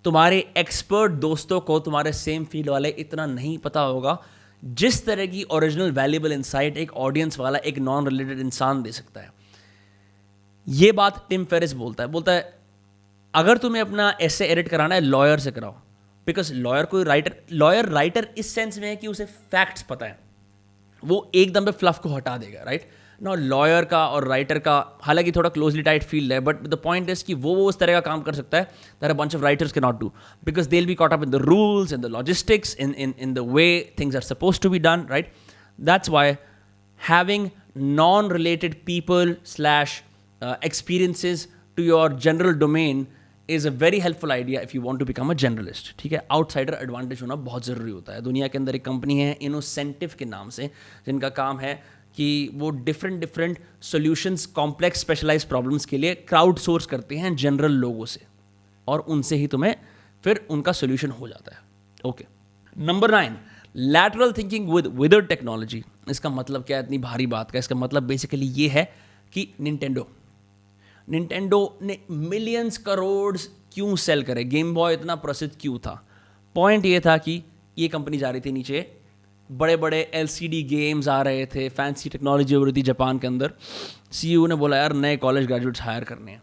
तुम्हारे एक्सपर्ट दोस्तों को तुम्हारे सेम फील्ड वाले इतना नहीं पता होगा जिस तरह की ओरिजिनल वैल्यूएबल इंसाइट एक ऑडियंस वाला, एक नॉन रिलेटेड इंसान दे सकता है। ये बात टिम फेरिस बोलता है अगर तुम्हें अपना ऐसे एडिट कराना है लॉयर से कराओ, बिकॉज लॉयर राइटर इस सेंस में है कि उसे फैक्ट्स पता है, वो एकदम पे फ्लफ को हटा देगा, राइट। ना लॉयर का और राइटर का हालांकि थोड़ा क्लोजली टाइट फील्ड है, बट द पॉइंट इज कि वो उस तरह का काम कर सकता है that a bunch of writers can not do, because they will be caught up in the rules, in the logistics, in the way things are suppose to be done, right? That's why having non-related people slash experiences to your general domain is a very helpful idea if you want to become a generalist. ठीक है, आउटसाइडर एडवांटेज होना बहुत ज़रूरी होता है. दुनिया के अंदर एक कंपनी है इनोसेंटिव के नाम से, जिनका काम है कि वो different solutions complex specialize problems के लिए क्राउड सोर्स करते हैं जनरल लोगों से, और उनसे ही तुम्हें फिर उनका सोल्यूशन हो जाता है. Okay, number 9, lateral thinking with withered technology. इसका मतलब क्या है इतनी भारी बात का? इसका मतलब बेसिकली ये है कि निंटेंडो ने मिलियंस करोड़ क्यों सेल करे, गेम बॉय इतना प्रसिद्ध क्यों था? पॉइंट ये था कि ये कंपनी जा रही थी नीचे, बड़े बड़े LCD गेम्स आ रहे थे, फैंसी टेक्नोलॉजी हो रही थी जापान के अंदर. CEO ने बोला यार नए कॉलेज ग्रेजुएट्स हायर करने हैं.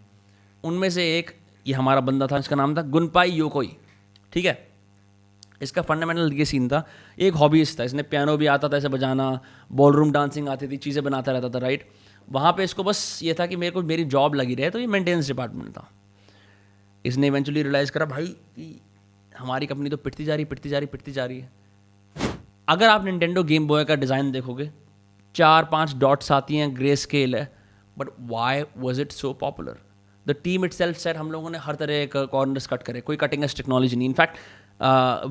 उनमें से एक ये हमारा बंदा था, इसका नाम था गुनपाई योकोई. ठीक है, इसका फंडामेंटल ये सीन था, एक हॉबीज था, इसने पियानो भी आता था ऐसे बजाना, बॉलरूम डांसिंग आती थी, चीज़ें बनाता रहता था, राइट? वहाँ पे इसको बस ये था कि मेरी जॉब लगी रहे, तो ये मेंटेनेंस डिपार्टमेंट था. इसने इवेंचुअली रियलाइज करा भाई कि हमारी कंपनी तो पिटती जा रही है. अगर आप निंटेंडो गेम बॉय का डिज़ाइन देखोगे, 4-5 डॉट्स आती हैं, ग्रे स्केल है, but why was it so popular? The team it self set हम लोगों ने हर तरह का कॉर्नर्स कट करे, कोई कटिंग एज टेक्नोलॉजी नहीं. In fact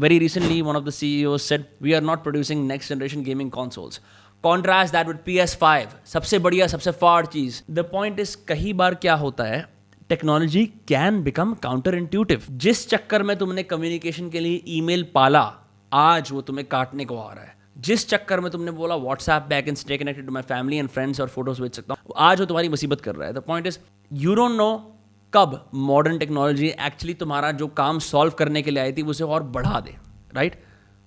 very recently one of the CEOs said we are not producing next generation gaming consoles. Contrast that with PS5, सबसे बढ़िया सबसे फाड़ चीज. The point is कई बार क्या होता है, technology can become counter intuitive. जिस चक्कर में तुमने कम्युनिकेशन के लिए ईमेल पाला, आज वो तुम्हें काटने को आ रहा है. जिस चक्कर में तुमने बोला व्हाट्सएप पे I can stay connected to my family and friends और फोटोज भेज सकता हूँ, आज वो तुम्हारी मुसीबत कर रहा है. The point is you don't know कब मॉडर्न टेक्नोलॉजी एक्चुअली तुम्हारा जो काम सॉल्व करने के लिए आई थी उसे और बढ़ा दे, राइट?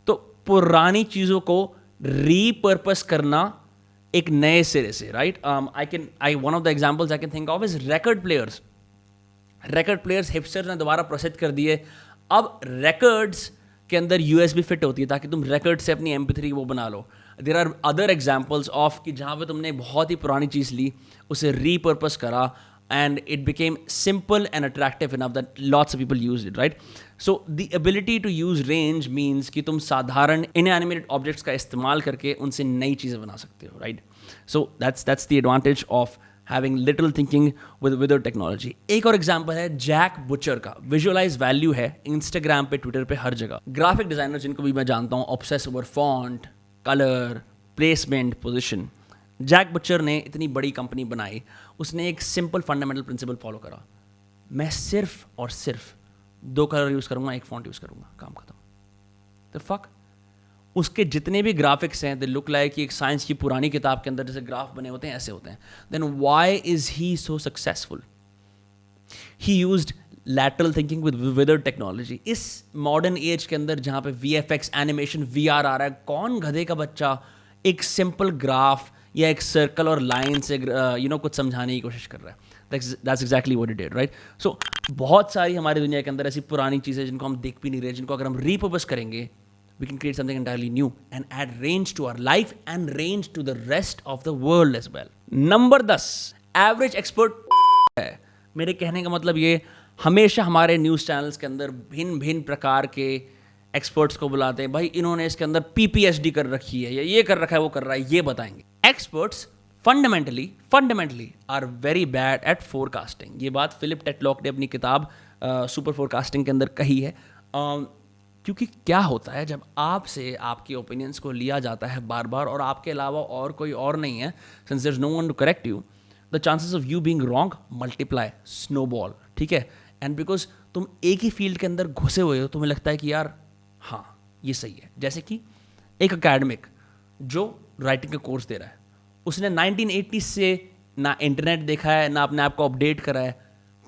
तो पुरानी चीज़ों को रीपर्पस करना एक नए सिरे से, right? One of the examples I can think of is record players hipsters ने दोबारा प्रसिद्ध कर दिए. अब रिकॉर्ड्स के अंदर USB फिट होती है ताकि तुम रिकॉर्ड से अपनी MP3 वो बना लो. There are other examples of कि जहाँ पे तुमने बहुत ही पुरानी चीज़ ली, उसे रीपर्पस करा, and it became simple and attractive enough that lots of people used it, right? So the ability to use range means कि तुम साधारण inanimate objects का इस्तेमाल करके उनसे नई चीज़ें बना सकते हो, right? So that's the advantage of having little thinking with technology. एक और एग्जाम्पल है जैक बुचर का. विजुअलाइज वैल्यू है इंस्टाग्राम पे, ट्विटर पे, हर जगह. ग्राफिक डिजाइनर जिनको भी मैं जानता हूँ, obsess over font, colour, placement, position. Jack Butcher ने इतनी बड़ी कंपनी बनाई, उसने एक सिंपल फंडामेंटल प्रिंसिपल फॉलो करा. मैं सिर्फ और सिर्फ 2 कलर यूज़ करूँगा, 1 फॉन्ट यूज़ करूँगा, काम खत्म. The fuck. उसके जितने भी ग्राफिक्स हैं, दे लुक लाइक एक साइंस की पुरानी किताब के अंदर जैसे ग्राफ बने होते हैं, ऐसे होते हैं. Then why is he so successful? He used lateral thinking with withered technology. इस मॉडर्न एज के अंदर जहाँ पे VFX, एनिमेशन, VR आ रहा है, कौन गधे का बच्चा एक सिंपल ग्राफ या एक सर्कल और लाइन से कुछ समझाने की कोशिश कर रहा है? That's exactly what it did, right? So बहुत सारी हमारी दुनिया के अंदर ऐसी पुरानी चीज़ें जिनको हम देख भी नहीं रहे, जिनको अगर हम रीपर्पस करेंगे, we can create something entirely new and add range to our life and range to the rest of the world as well. Number 10, average expert है. मेरे कहने का मतलब ये, हमेशा हमारे न्यूज़ चैनल्स के अंदर भिन्न भिन्न प्रकार के एक्सपर्ट्स को बुलाते हैं. भाई इन्होंने इसके अंदर PPHD कर रखी है, या ये कर रखा है, वो कर रहा है, ये बताएंगे. Experts fundamentally are very bad at forecasting. ये बात फिलिप टेटलॉक ने अपनी किताब सुपर फोरकास्टिंग के अंदर कही है. क्योंकि क्या होता है, जब आपसे आपके ओपिनियंस को लिया जाता है बार बार, और आपके अलावा और कोई और नहीं है, since there is no one to correct you, the chances of you being wrong multiply, snowball. ठीक है? एंड बिकॉज तुम एक ही फील्ड के अंदर घुसे हुए हो, तुम्हें लगता है कि यार हाँ ये सही है. जैसे कि एक अकेडमिक जो राइटिंग का कोर्स दे रहा है, उसने 1980 से ना इंटरनेट देखा है, ना अपने आप को अपडेट करा है,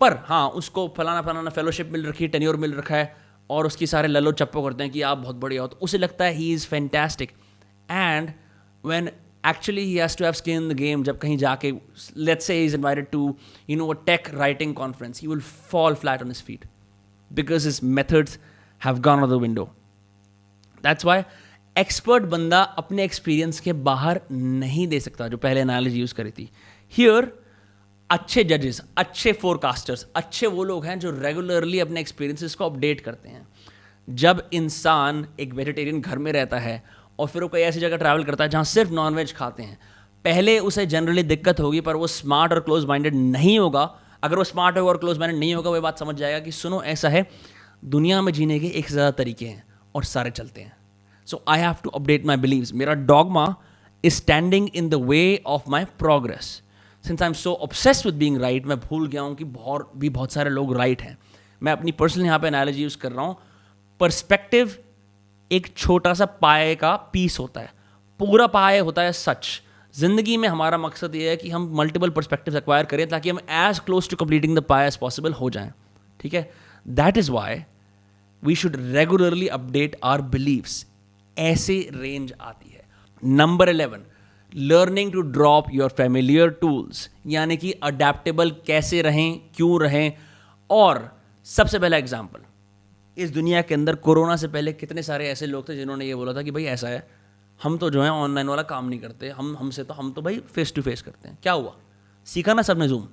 पर हाँ उसको फलाना फेलोशिप मिल रखी है, टेन्योर मिल रखा है, और उसकी सारे लल्लो चप्पो करते हैं कि आप बहुत बढ़िया हो, तो उसे लगता है he is fantastic. And when actually he has to have skin in the game, जब कहीं जाके let's say he is invited to a tech writing conference, he will fall flat on his feet because his methods have gone out the window. That's why expert बंदा अपने एक्सपीरियंस के बाहर नहीं दे सकता, जो पहले एनालॉजी यूज़ करी थी। हियर अच्छे जजेस, अच्छे फोरकास्टर्स, अच्छे वो लोग हैं जो रेगुलरली अपने एक्सपीरियंसेस को अपडेट करते हैं। जब इंसान एक वेजिटेरियन घर में रहता है और फिर वो कोई ऐसी जगह ट्रैवल करता है जहाँ सिर्फ नॉनवेज खाते हैं, पहले उसे जनरली दिक्कत होगी, पर वो स्मार्ट और क्लोज माइंडेड नहीं होगा। अगर वो स्मार्ट होगा और क्लोज माइंडेड नहीं होगा, वो बात समझ जाएगा कि सुनो ऐसा है, दुनिया में जीने के एक से ज़्यादा तरीके हैं और सारे चलते हैं। So I have to update my beliefs. मेरा dogma is standing in the way of my progress. Since I am so obsessed with being right, मैं भूल गया हूँ कि बहुत सारे लोग राइट हैं। मैं अपनी पर्सनल यहाँ पे एनालॉजी यूज़ कर रहा हूँ। पर्सपेक्टिव एक छोटा सा पाए का पीस होता है, पूरा पाए होता है सच। जिंदगी में हमारा मकसद ये है कि हम मल्टीपल पर्सपेक्टिव्स एक्वायर करें ताकि हम as close to completing the pie as possible हो जाएं। ठीक है, that is why we should regularly update our beliefs. ऐसे रेंज आती है। Number 11, learning to drop your familiar tools, यानी कि अडेप्टेबल कैसे रहें, क्यों रहें। और सबसे पहला एग्जाम्पल, इस दुनिया के अंदर कोरोना से पहले कितने सारे ऐसे लोग थे जिन्होंने ये बोला था कि भाई ऐसा है, हम तो जो है ऑनलाइन वाला काम नहीं करते, हम तो भाई फेस टू फेस करते हैं। क्या हुआ? सीखा ना सबने जूम।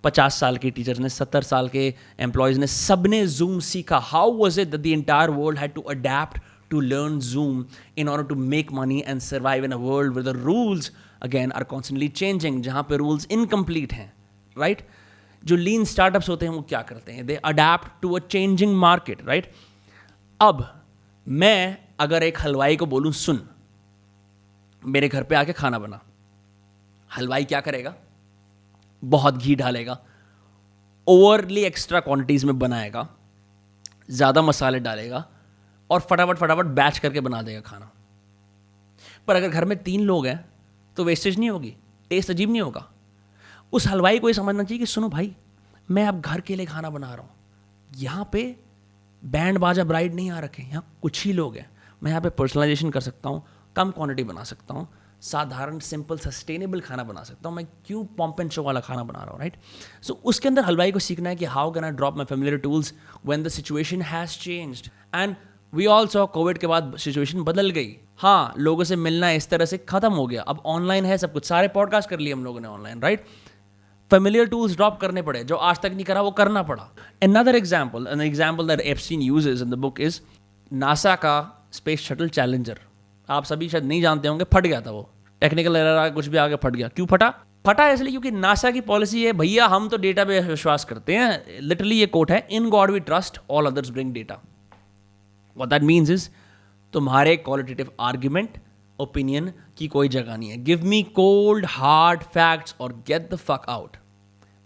50 साल के टीचर्स ने, 70 साल के एम्प्लॉयज़ ने, सबने जूम सीखा। How was it that the entire world had to adapt to learn Zoom in order to make money and survive in a world with the rules again are constantly changing, जहाँ पे रूल्स इनकम्प्लीट हैं, राइट? जो लीन स्टार्टअप्स होते हैं वो क्या करते हैं? They adapt to a changing market, right? अब मैं अगर एक हलवाई को बोलूँ, सुन मेरे घर पे आके खाना बना, हलवाई क्या करेगा? बहुत घी डालेगा, ओवरली एक्स्ट्रा क्वांटिटीज में बनाएगा, ज़्यादा मसाले डालेगा और फटाफट बैच करके बना देगा खाना। पर अगर घर में 3 लोग हैं तो वेस्टेज नहीं होगी, टेस्ट अजीब नहीं होगा। उस हलवाई को ये समझना चाहिए कि सुनो भाई, मैं अब घर के लिए खाना बना रहा हूँ, यहाँ पे बैंड बाजा ब्राइड नहीं आ रखे, यहाँ कुछ ही लोग हैं, मैं यहाँ पे पर्सनलाइजेशन कर सकता हूँ, कम क्वांटिटी बना सकता हूँ, साधारण सिंपल सस्टेनेबल खाना बना सकता हूँ, मैं क्यों पॉम्प एंड शो वाला खाना बना रहा हूँ, राइट? सो उसके अंदर हलवाई को सीखना है कि how can I drop my familiar tools when the situation has changed. And we all saw Covid के बाद सिचुएशन बदल गई। हाँ, लोगों से मिलना इस तरह से खत्म हो गया, अब ऑनलाइन है सब कुछ, सारे पॉडकास्ट कर लिए हम लोगों ने online, right? Familiar tools drop करने पड़े, जो आज तक नहीं करा वो करना पड़ा। Another example, an example that Epstein uses in the book is NASA का स्पेस शटल चैलेंजर। आप सभी शायद नहीं जानते होंगे, फट गया था वो, टेक्निकल एरर आ कुछ भी आगे फट गया। क्यों फटा? फटा इसलिए क्योंकि नासा की पॉलिसी है, भैया हम तो डेटा पे विश्वास करते हैं। लिटरली ये कोट है, in God we trust, all others bring data. What that means is तुम्हारे क्वालिटेटिव आर्ग्यूमेंट, ओपिनियन की कोई जगह नहीं है। Give me cold hard facts और get the fuck out.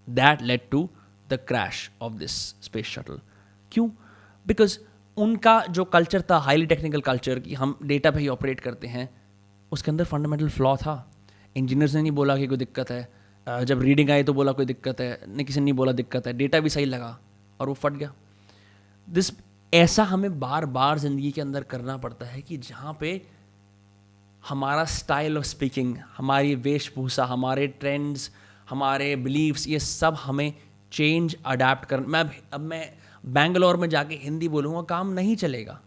That led to the crash of this space shuttle. क्यों? बिकॉज उनका जो कल्चर था, हाईली टेक्निकल कल्चर, कि हम डेटा पे ही ऑपरेट करते हैं, उसके अंदर फंडामेंटल फ्लॉ था। इंजीनियर्स ने नहीं बोला कि कोई दिक्कत है, जब रीडिंग आई तो बोला कोई दिक्कत है, नहीं किसी ने नहीं बोला दिक्कत है, डेटा भी सही लगा और वो फट गया। ऐसा हमें बार बार जिंदगी के अंदर करना पड़ता है कि जहाँ पे हमारा स्टाइल ऑफ स्पीकिंग, हमारी वेशभूषा, हमारे ट्रेंड्स, हमारे बिलीव्स, ये सब हमें चेंज अडेप्ट कर। अब मैं बैंगलोर में जाके हिंदी बोलूँगा, काम नहीं चलेगा।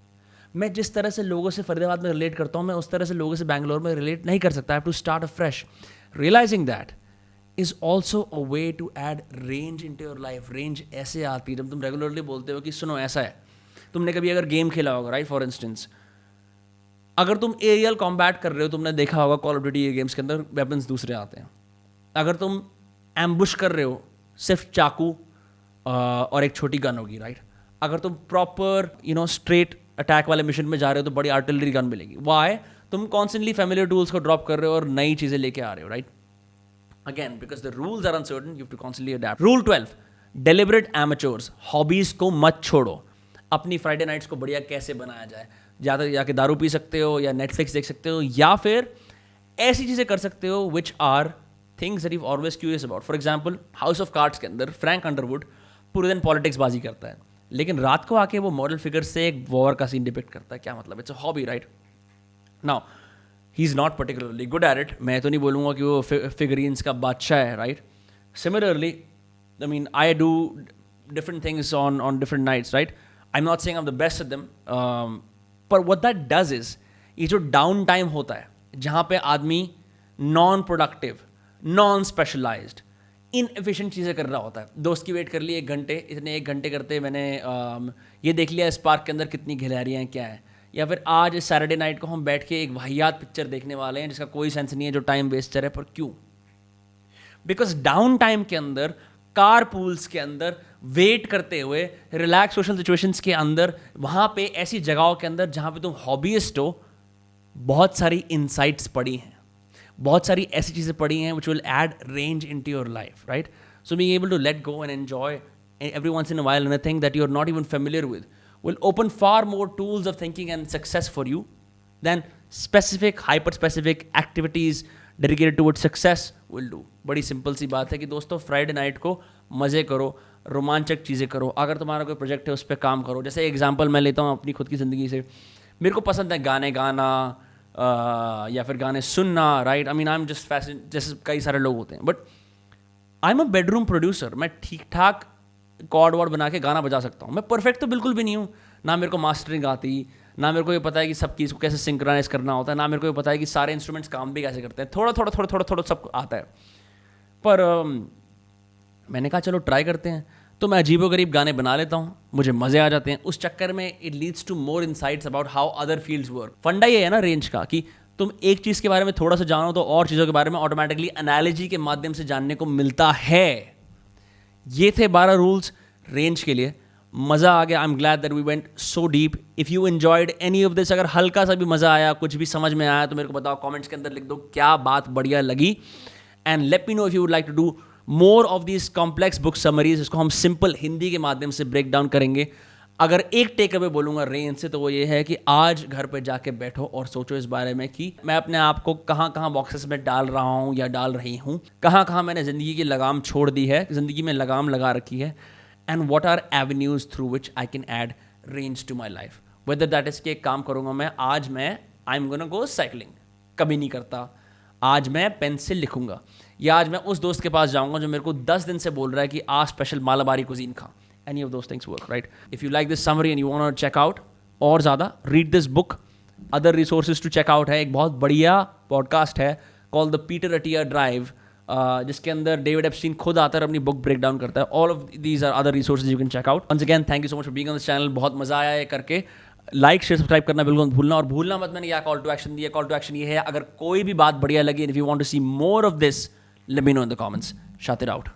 मैं जिस तरह से लोगों से फरीदाबाद में रिलेट करता हूँ, मैं उस तरह से लोगों से बैंगलोर में रिलेट नहीं कर सकता। I have to start afresh. Realizing that is also a way to add range in to your life. Range ऐसे आती है जब तुम रेगुलरली बोलते हो कि सुनो ऐसा है। तुमने कभी अगर गेम खेला होगा, राइट, फॉर इंस्टेंस, अगर तुम एरियल कॉम्बैट कर रहे हो, तुमने देखा होगा कॉल ऑफ ड्यूटी ये गेम्स के अंदर वेपन्स दूसरे आते हैं। अगर तुम एम्बुश कर रहे हो, सिर्फ चाकू और एक छोटी गन होगी, राइट? अगर तुम प्रॉपर स्ट्रेट अटैक वाले मिशन में जा रहे हो तो बड़ी आर्टिलरी गन मिलेगी। वाई? तुम कॉन्स्टेंटली फैमिलियर टूल्स को ड्रॉप कर रहे हो और नई चीज़ें लेके आ रहे हो, right? Again because the rules are uncertain, you have to constantly adapt. Rule 12, deliberate amateurs. Hobbies को मत छोड़ो। अपनी फ्राइडे नाइट्स को बढ़िया कैसे बनाया जाए, ज़्यादा जाके दारू पी सकते हो या नेटफ्लिक्स देख सकते हो, या फिर ऐसी चीज़ें कर सकते हो which are things that you always curious about. For example, house of cards के अंदर फ्रैंक अंडरवुड पूरे दिन पॉलिटिक्स बाजी करता है, लेकिन रात को आके वो मॉडल फिगर से एक वॉर का सीन डिपिक्ट करता है। क्या मतलब? It's a hobby, right? Now he is not particularly good at it. मैं तो नहीं बोलूँगा कि वो फिगरीन्स का बादशाह है, right? Similarly, I mean, I do different things on different nights, right? I'm not saying I'm the best at them, but what that does is ये जो डाउन टाइम होता है जहाँ पे आदमी non productive, non specialized, inefficient चीज़ें कर रहा होता है। दोस्त की वेट कर ली 1 घंटे, इतने 1 घंटे करते मैंने ये देख लिया इस पार्क के अंदर कितनी गिलहरियाँ हैं क्या है, या फिर आज इस सैटरडे नाइट को हम बैठ के एक वाहियात पिक्चर देखने वाले हैं जिसका कोई सेंस नहीं है, जो टाइम वेस्टर है। पर क्यों? बिकॉज डाउन टाइम के अंदर, कार पूल्स के अंदर, वेट करते हुए, रिलैक्स सोशल सिचुएशंस के अंदर, वहाँ पे ऐसी जगहों के अंदर जहाँ पे तुम हॉबीइस्ट हो, बहुत सारी इनसाइट्स पड़ी हैं, बहुत सारी ऐसी चीज़ें पड़ी हैं which will add range into your life, right? So being able to let go and enjoy every once in a while anything that you're not even familiar with will open far more tools of thinking and success for you than specific, hyper-specific activities dedicated towards success will do. बड़ी सिंपल सी बात है कि दोस्तों फ्राइडे नाइट को मज़े करो, रोमांचक चीज़ें करो। अगर तुम्हारा कोई प्रोजेक्ट है उस पर काम करो। जैसे एग्जांपल मैं लेता हूँ अपनी खुद की ज़िंदगी से। मेरे को पसंद है गाने गाना, या फिर गाने सुनना, right? I mean I am just fashion, जैसे कई सारे लोग होते हैं, but I am a bedroom producer. मैं ठीक ठाक कॉर्ड वॉर्ड बना के गाना बजा सकता हूँ। मैं परफेक्ट तो बिल्कुल भी नहीं हूँ, ना मेरे को मास्टरिंग आती, ना मेरे को ये पता है कि सब चीज़ को कैसे सिंक्रोनाइज करना होता है, ना मेरे को ये पता है कि सारे इंस्ट्रूमेंट्स काम भी कैसे करते हैं। थोड़ा सब आता है। पर मैंने कहा चलो ट्राई करते हैं, तो मैं अजीबोगरीब गाने बना लेता हूँ, मुझे मज़े आ जाते हैं। उस चक्कर में it leads to more insights about how other fields work. फंडा ये है ना रेंज का कि तुम एक चीज़ के बारे में थोड़ा सा जानो तो और चीज़ों के बारे में ऑटोमेटिकली एनालॉजी के माध्यम से जानने को मिलता है। ये थे 12 रूल्स रेंज के लिए। मज़ा आ गया। I am glad that we went so deep. If you enjoyed any of this, अगर हल्का सा भी मज़ा आया, कुछ भी समझ में आया, तो मेरे को बताओ, कमेंट्स के अंदर लिख दो क्या बात बढ़िया लगी। And let me know if you would like to do more of this complex book summaries, इसको हम सिंपल हिंदी के माध्यम से ब्रेक डाउन करेंगे। अगर एक टेक अवे बोलूँगा रेंज से, तो वो ये है कि आज घर पे जाके बैठो और सोचो इस बारे में कि मैं अपने आप को कहाँ कहाँ बॉक्सेस में डाल रहा हूँ या डाल रही हूँ, कहाँ कहाँ मैंने ज़िंदगी की लगाम छोड़ दी है, ज़िंदगी में लगाम लगा रखी है, and what are avenues through which I can add range to my life. Whether that is कि एक काम करूँगा मैं, आज मैं I am gonna go cycling, कभी नहीं करता। आज मैं पेन से लिखूंगा, या आज मैं उस दोस्त के पास जाऊंगा जो मेरे को 10 दिन से बोल रहा है कि आज स्पेशल मालाबारी कुजीन खा। Any of those things work, right? If you like this summary and you want to check out और ज़्यादा, read this book. Other resources to check out है, एक बहुत बढ़िया पॉडकास्ट है called The Peter Attia Drive, जिसके अंदर डेविड एप्स्टीन खुद आता है और अपनी बुक ब्रेक डाउन करता है। All of these are other resources you can check out. Once again, thank you so much for being on this channel. बहुत मज़ा आया है करके। लाइक शेयर सब्सक्राइब करना बिल्कुल मत भूलना, और भूलना मत मैंने क्या कॉल टू एक्शन दिया। कॉल टू एक्शन ये है, अगर कोई भी बात बढ़िया लगी, if you want to see more of this, let me know in the comments. Shout it out.